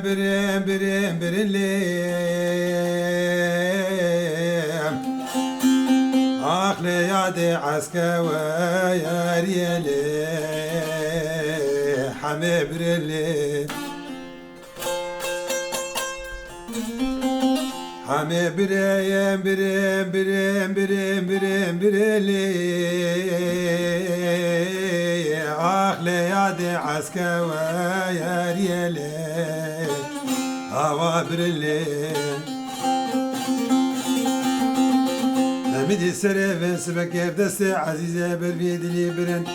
برم برم برلم عقل ياد عسكوى يا ريالي حمي برلم حمي بريم برم برم برم برم برلي عقل ياد عسكوى يا ريالي هوا برلي نمدي السريفن سبكير دستي عزيزة بربيد لي برن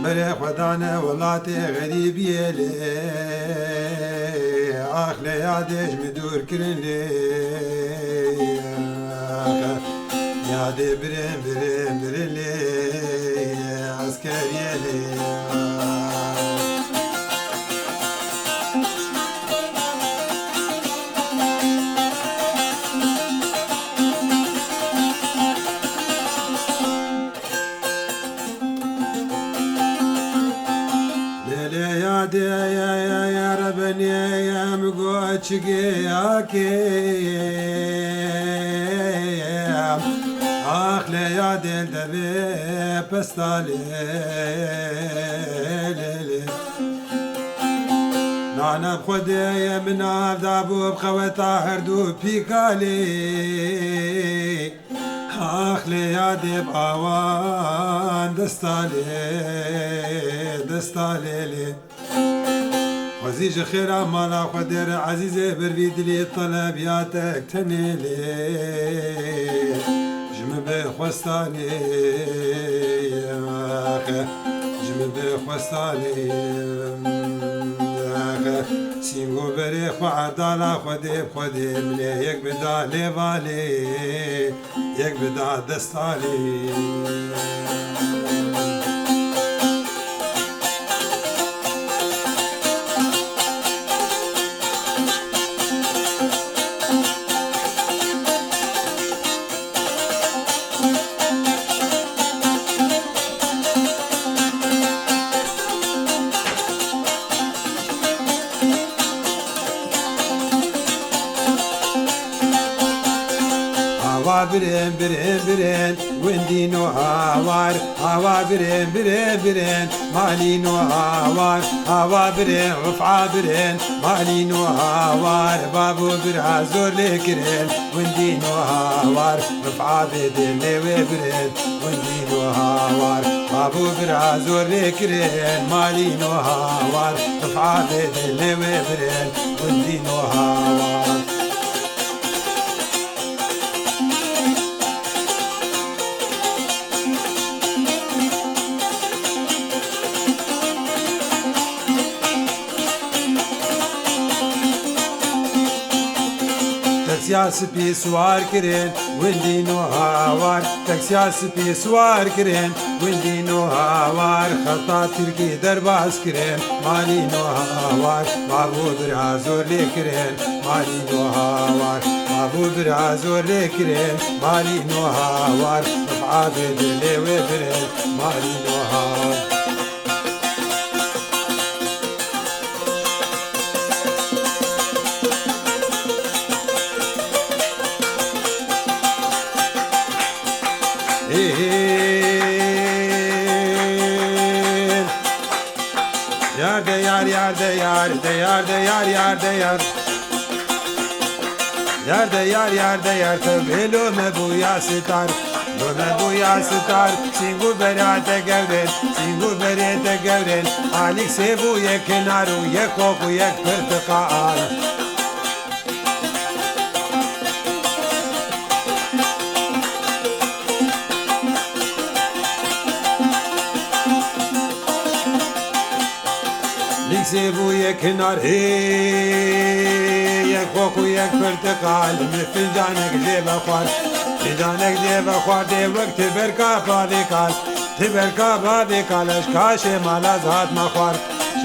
بري خدانا ولاتي غريب يلي عقل يادش مدور كرلي يادي برن برن برلي عسكر يلي يا ربني يا مقوتشقياك آخ يا دل دبي بستالي نانا بخدي من عبدابو بخوتا هردو بيكالي آخ يا دب آوان دستالي وزيج خير مالا قدر عزيزة برفيد لي الطلب ياتك تنيلي جم بخوستاني جم بخوستاني سينغو بري خو عدالا خودي مني يك بدا ليفالي يك بدا دستالي برين برين برين وندينو هاوار هوا برين برين برين مالينو هاوار هوا برين رفعة برين مالينو هاوار بابو برازور لكرين وندينو هاوار رفعة بدين برين وندينو هاوار بابو برازور لكرين مالينو هاوار رفعة بدين برين وندينو هاوار تكسياسبي سوار كرين وندينو هاوار تكسياسبي سوار كرين وندينو هاوار خطا تركي درباس كرين مالينو هاوار بابو برازور لكرين مالينو هاوار بابو برازور لكرين مالينو هاوار رفعة بدلي وبرين مالينو هاوار Yar de yar yar de yar de yar de yar yar de yar Yar de yar yar de yar tebelo me bu ya sitar Lo me bu ya sitar Singu berate gevren Singu berate gevren Alik se bu ye kenaru ye koku ye pırtıkal سيبو يك نار يك خوكو يك برتقال من فنجانك جيب اخوار فنجانك جيب اخوار دي وقت بركا بابيكال تبركا بابيكال اشكا شمالا زهات مخوار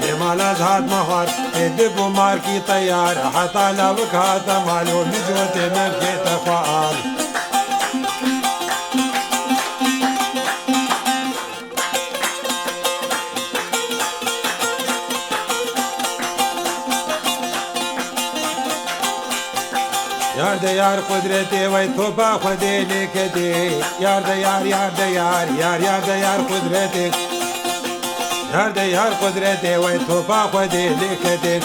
شمالا زهات مخوار ادبو ماركي طيار حتى لو كهات مالو نجوت مركي تخوار یار ده یار قدرتی وی تو با خودی لیکتی یار ده یار یار ده یار یار یار ده یار قدرتی یار ده یار قدرتی وی تو با خودی لیکتی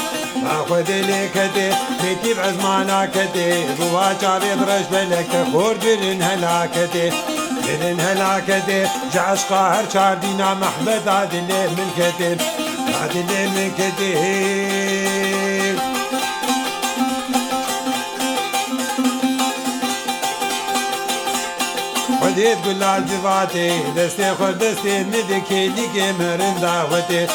با خودی لیکتی میتی بعزمانا کتی بوا چاوی درش بلکت خور برن هلاکتی برن هلاکتی جعش قاهر چار دینا محمد عادل ملکتی عادل ملکتی خودت گلال جواتي دستي خود دستي ندكي لقي مرن دعوتي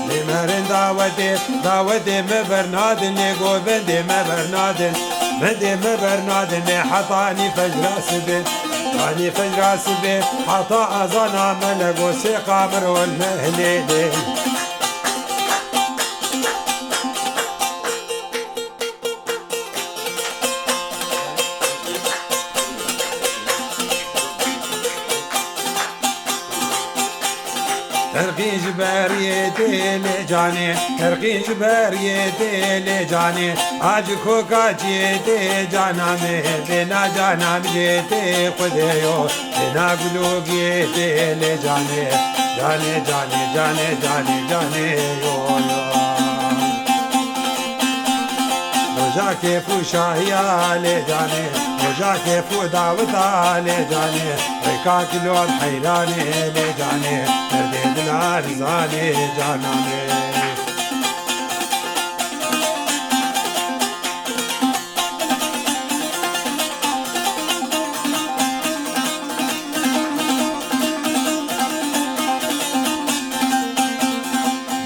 لمرن دعوتي دعوتي مبرنادن يقو بندي مبرنادن بندي مبرنادن حطاني فجر سبي حطاني فجر سبي حطا أزانا ملقو سيقا مرو المهليلي ترقي جباريتي لجاني ترقي جباريتي لجاني عاجكو كاجيتي جانامي بنا جانام جيتي خديو بنا قلوبيتي لجاني جاني جاني جاني جاني جاني يو رجا كيفو شاهيا لجاني رجا كيفو دعوتا لجاني ركاك لون حيراني لجاني ترديد العرزاني جانامي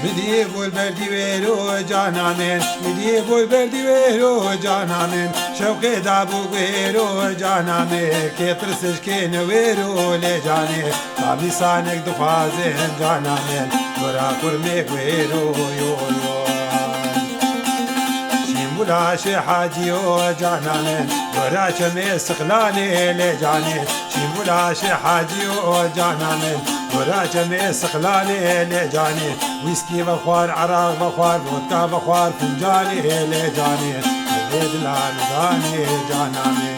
مديب والبردي ويرو جانامين مديب والبردي ويرو جانامين شوقي دابو ويرو جانامي كي ترسش كي نويرو لجاني طابي سانك دخوازين جانامين ورا كرميك ويرو يو شيمولا شي حاجيو جانامين ورا شمي استقلالي لجاني شيمولا شي حاجيو جانامين ورا جميع استقلالي لجاني ويسكي بخوار عراق بخوار فودكا بخوار فنجاني لجاني البيت العرزاني جانامي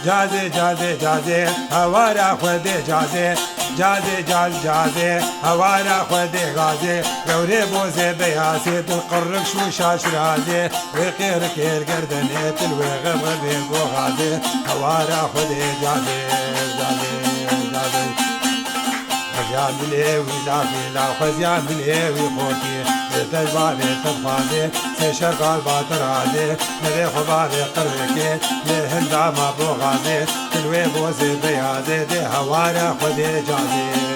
جازي جازي جازي هوارا خودي جازي جازي جاز جازي هوارا خودي غازي غوري بوزي بياسي القرق شو شاش رازي ويقير كير قردني تلوي غبغبي بو غازي هوارا خودي جازي جازي جازي خزيان بليوي لافي لا خزيان بليوي خوتي تجبالي تبخازي سيشر قلبا ترازي نري خباري قربكي لهندا ما بو غازي تلوي بوزي بيازي دي هوارا خودي جازي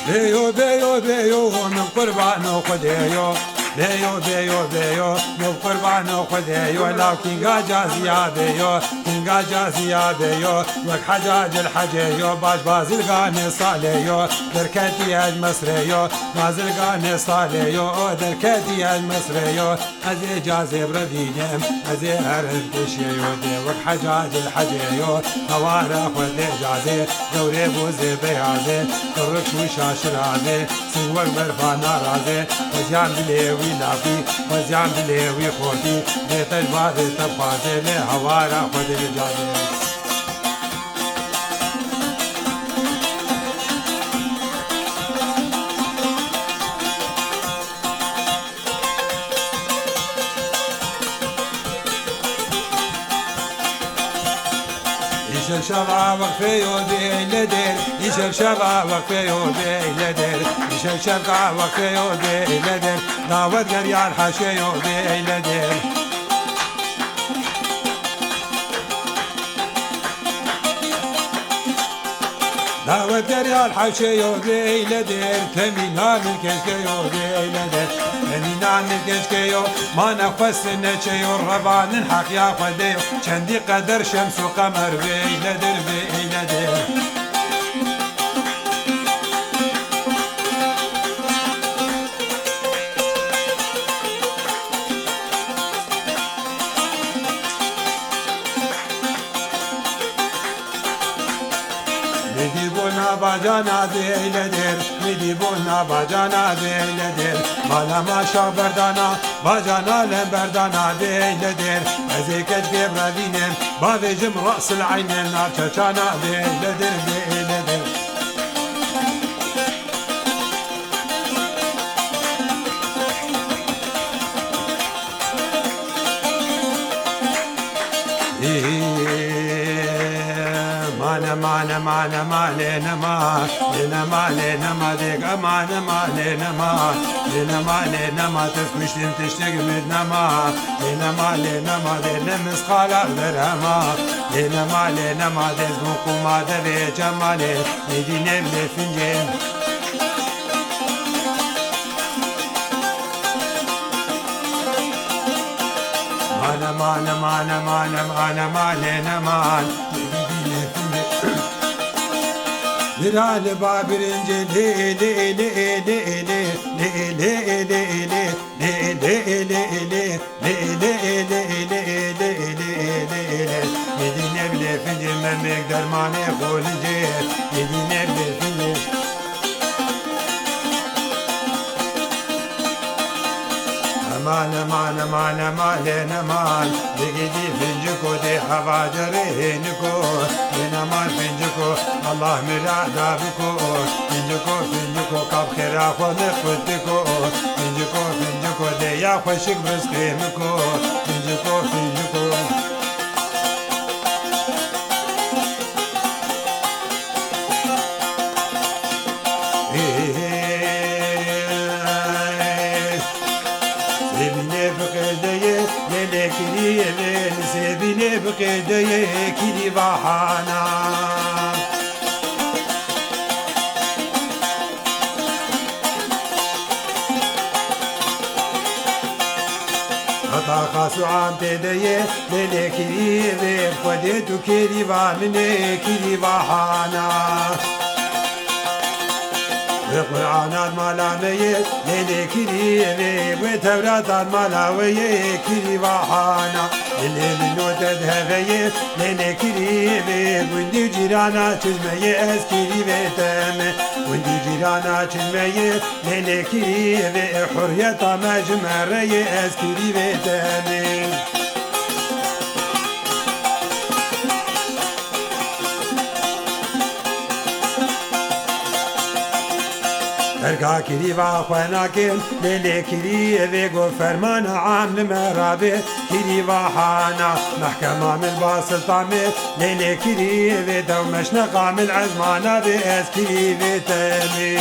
بيو بيو بيو من قربان خديو بيو بيو بيو من قربان خديو لكن قاجازيا بيو كن قاجازيا بيو وك حجاج الحجيو باش بازلقاني صاليو دركتي المصريو بازلقاني صاليو دركتي المصريو ازي جازي بردينم ازي هرب تشيو دي وك حجاج الحجيو هوارا خدي جازي دوري بوزي بيازي كرك وشاش رازي سوق برفانا رازي وزيان بليوي لافي وزيان بليوي خوتي بيت الباري تبخازي لهوارا خدي جازي يشر شباب وقفي يودي لدير يشر شباب وقفي يودي لدير يشر شباب وقفي يودي لدير داود قريان حاشي يودي لدير داود قريان حاشي يودي لدير تمينا من كشك يودي لدير تمينا من كشك يودي ما نفس نشي الربان حق يا خديو شندي قدر شمس وقمر بي لدير بي لدير buna bacana değledir Midi buna bacana değledir Malama şah berdana bacana lemberdana değledir Ezeket gebravinem bavecim rasıl aynen nar çaçana değledir değledir Mana mana male nama nama le nama de mana male nama tefmiştim teştegimid nama nama le nama de nemis khalar derama nama le nama de zmukuma de ve cemale medine bile fincem mana male nama Lirale babirince le le le le le le le le le le le le le Medine bile fince memek dermane kolince Medine bile fince Aman aman Degidi finci ko de hava jare ko Aman finci ko Allah mirada ko Finci ko kab khira khone khud ko Finci ko de ya khoshik rizqim ko Finci ko Sebine bıkıdeye kili vahana Hata kasu amtedeye lele kili ve Kodetu kili vamine kili vahana Ve Kur'anat malameye lele kili ve Tevratat malaveye kili vahana Lele tedheveye lele kirive Gündü cirana çizmeye eskiri ve teme Gündü cirana çizmeye lele kirive Hürriyeta mecmereye eskiri ve teme Erga kiri va khwanakin lele kiri ve go fermana aml merabe kiri va hana mahkama mil basultame lele kiri ve dawmesh naqamil azmana be eskiri ve tami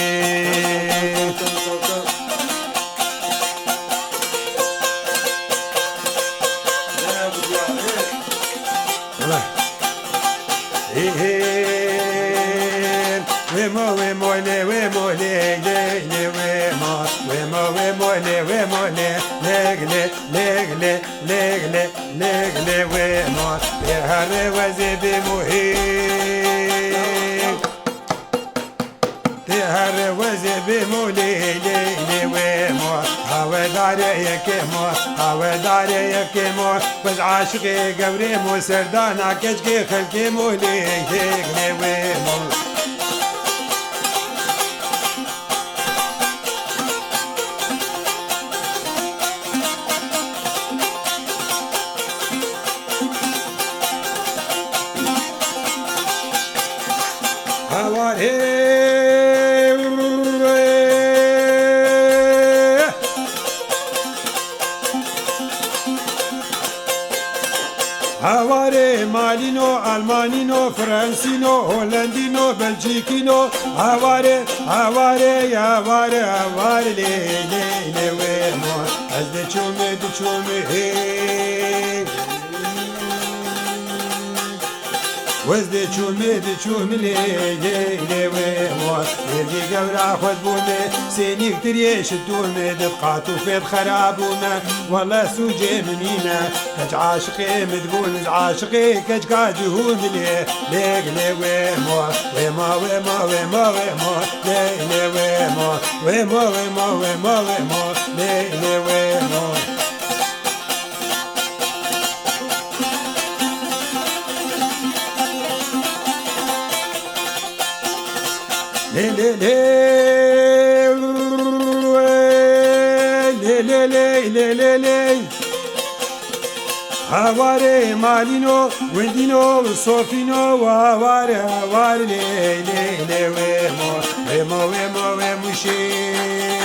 Wemo le wemo Behare vazibi muhim Tehare vazibi muhim wemo Havedare yekemo Biz aşıkı gavremo Serdana keçki khalki muhim wemo Havare Malino, Almanino, Francino, Hollandino, Belgicino, Havare, le wemo, az de chume, وز دي تشومي لي وموت يلقي قورا خذ بومي سيني كتير يشدومي دبقاتو في خرابوما والله سوجي منينا كج عاشقي مدبون عاشقي كج قاجهوم ليك لي وموت وما لي وموت لي لي لي لي لي لي لي لي هواري مالينو ويندينو صوفينو وهواري هواري لي لي لي ويمو ويمو ويمو ويموشيم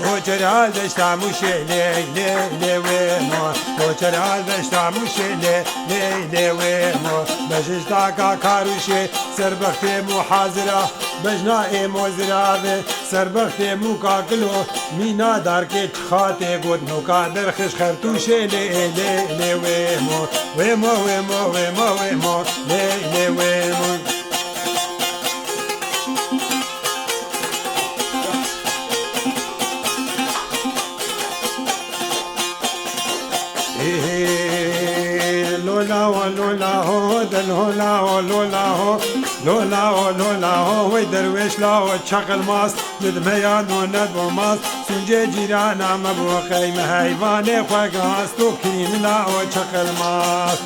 وجرال بشتا موشي لي لي لي ويمو وجرال بشتا موشي لي لي لي ويمو بجشتا كاكاروشي سربختي محاضرة بجنا ايمو زرابي سربختي موكاكلو مينا داركي تخاتي قد نوكادر خش خرطوشي لي لي لي ويمو ويمو ويمو ويمو ويمو لي لي ويمو لولا ولولا هو دلولا ولولا هو لولا ولولا هو ويدرويش لا وتشغل ماس ندميان وندبو ماس سنجي جيرانا مبو خيمة هيفاني خواقاس تو كريم لا وتشغل ماس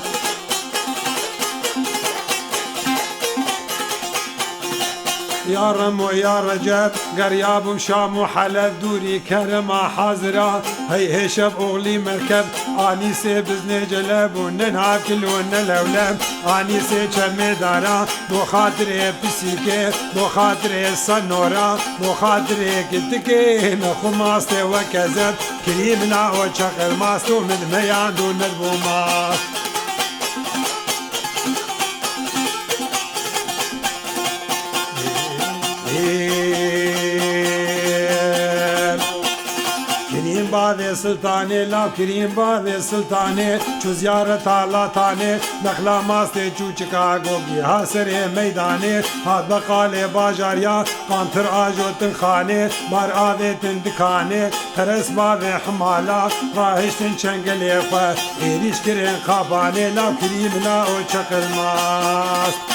يا رمو يا رجب قرياب وشام وحلب دوري كرمة حاضرة هي شب أغلي مركب آنيسي بزني جلب وننهاب كل ونلولب آنيسي شمي دارا بو خاطري بسيكي بو خاطري صنورا بو خاطري كتكي نخو ماستي وكذب كريمنا وشغل ماستو من ميان دون ندبو ماست كريم باذي سلطاني لا كريم باذي سلطاني چو زيارت آلا تاني نخلا ماستي چو چكاگو گيها سري ميداني هاد بقالي باجاريا قانتر آجو تنخاني بار آذي تندكاني خرس باذي حمالا راهشتن چنگلي خوا ايريش كرين خاباني لا كريم لا او چقل ماست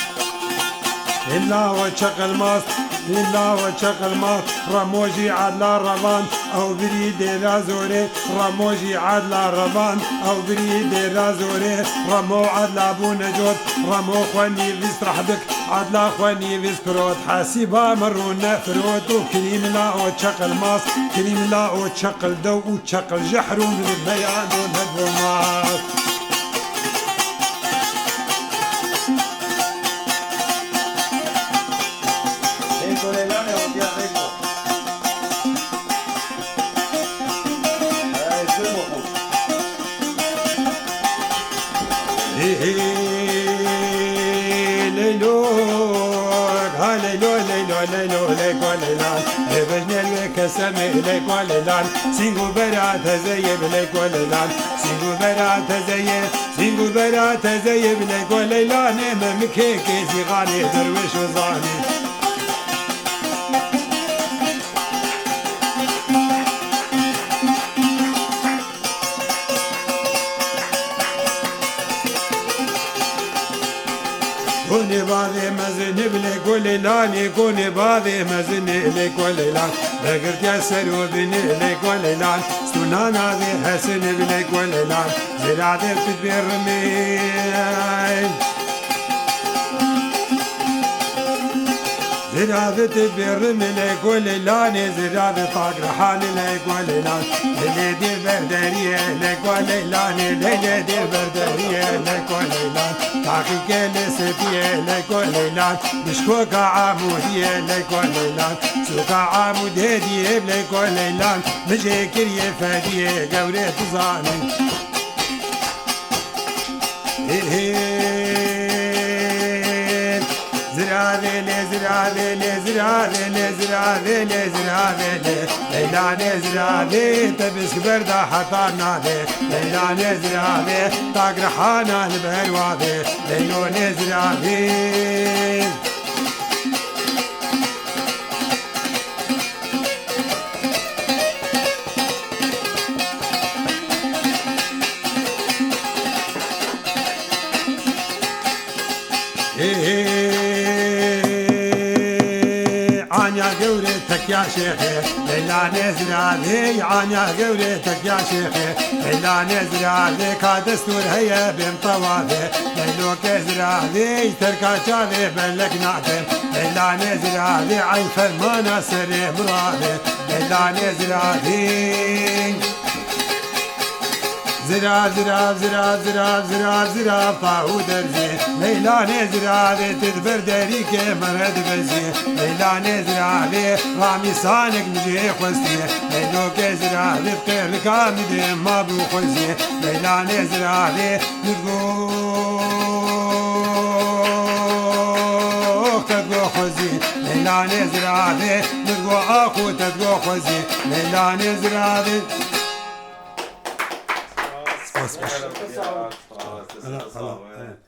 إلا وشقل ماس إلا وشقل ماس رموجي عدلا ربان أو بريد رازوري رموجي عدلا ربان أو بريد رازوري رمو عدلا بو نجود رمو خواني بيسترح بك عدلا خواني بيسكروت حاسبا مرون فروت وكريم لا وشقل ماس كريم لا وشقل دو وشقل جحرو من البيان ونهدو ماس سمي ليك وللان سينغو برات زيب ليك وللان سينغو برات زيب سينغو برات زيب ليك وللان ممكيكي زيغاني درويش وزاني كوني باذي مزني بليك وليلاني كوني باذي مزني ليك وليلان بقرت يا سرو بني ليك وليلان سنانا ذي حسن بليك وليلان زرعتي بتدبير رمين زرعتي تدبير رمي ليك وليلاني زرعتي طاق رحاني ليك وليلان ليلي دي بردارية ليك وليلاني ليلي دي بردارية ليك وليلان تاقي كيلي سفية ليك وليلان بشكوكا عامودية ليك وليلان سوكا عامود هدية ليك وليلان مجي كريه فادية قوري تزاني زرعذي لي زرعذي لي زرعذي لي زرعذي لي زرعذي لي ليلاني زرعذي تبسك بردا حطار نادي ليلاني زرعذي طاق رحانا البهلواذي ليلوني زرعذي Anya قوري تكيا شيخي ليلا نزل علي عنيا قوري تكيا شيخي ليلا نزل علي كادستور هيا بين طوافي ليلو كزر علي تركا شالي بلك نعتم ليلا نزل علي عين فرمانا سري مرادي ليلا نزل علي زرا زرا زرا زرا زرا زرا فاو درزي ليلا نزرا تدبر دريك مرد بزي ليلا نزرا رامي صانك مجي خوستي ليلو كزرا بخير كامد ما بو خوزي ليلا نزرا نرغو تدغو خوزي ليلا نزرا نرغو اخو تدغو خوزي ليلا نزرا Sağ ol.